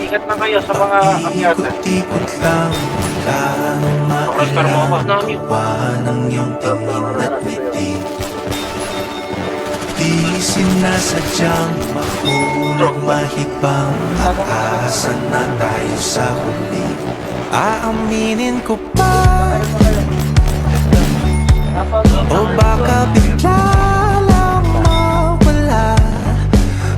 Ingat na kayo sa mga akyatan. Ikot-ikot lang, wala nang mailang ng iyong tingin at ngiti. Di sinasadyang mahulog mahibang, aasan na tayo sa huli. Aaminin ko pa, o baka bigla lang mawala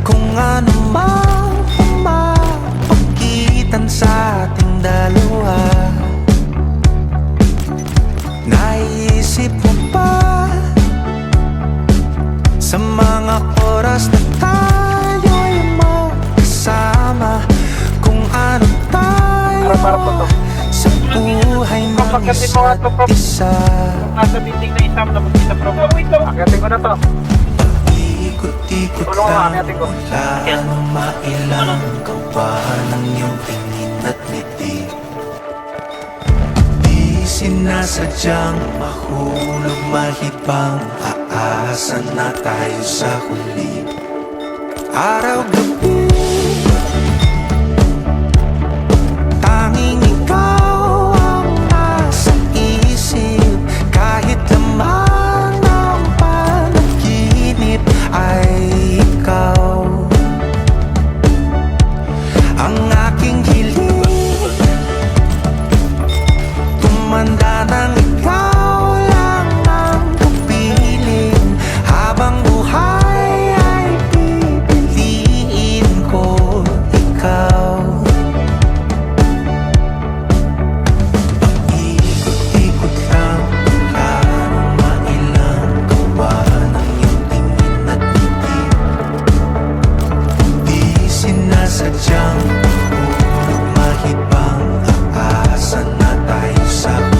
kung ano mang mapagitan sa ating dalawa. Naisip mo pa sa mga oras na tayo'y magkasama, kung ano tayo sa buhay ng isa't isa. Nasa meeting na isang na magkita pro. Wait lang. Akitin ko na to. Ikot-ikot lang, wala nang mailang gawa ng iyong tingin at ngiti. Di sinasadyang mahulog mahibang, aasan na tayo sa huli. Araw-gabi, tanging ikaw ang nasa isip. Kahit laman ng panaginip ay ikaw ang aking hiling. Tumanda ng ikaw lang ang kapiling, habang buhay ay pipiliin ko ikaw. Ikot-ikot lang, wala nang mailang gawa ng iyong tingin at ngiti. Di sinasadyang mahulog mahibang, aasan na tayo sa huli.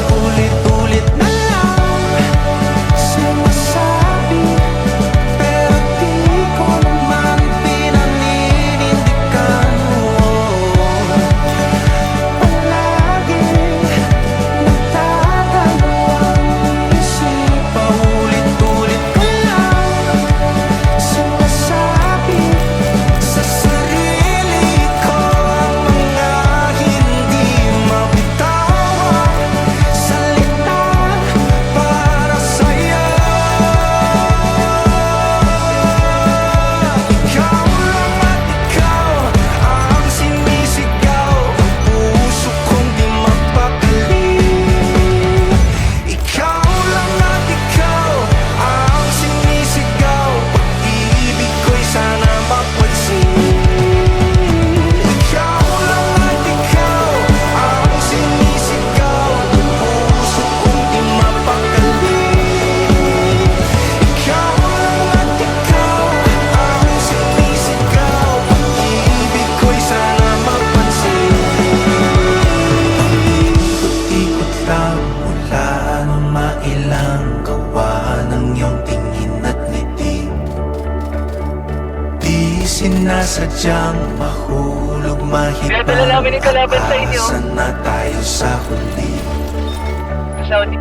Paulit-ulit na lang sinasabi, pero di ko naman pinaninindigan mo. Palagi nagdadalawang isip. Paulit-ulit ko lang sinasabi sa sarili ko ang mga hindi mabitawang salita para sa'yo. Ikaw lang at ikaw ang sinisigaw, ang puso kong di mapakali. Ikaw lang at ikaw ang sinisigaw, pag-ibig ko'y sana mapansin. Ikaw lang at ikaw ang sinisigaw, ang puso kong di mapakali. Ikaw lang at ikaw ang sinisigaw, pag-ibig ko'y sana mapansin. Ikot-ikot lang, wala nang mailang gawa ng iyong tingin at ngiti. Di sinasadyang mahulog mahibang, Kaya namin yung kalaban sa inyo. aasan na tayo sa huli. Saudi.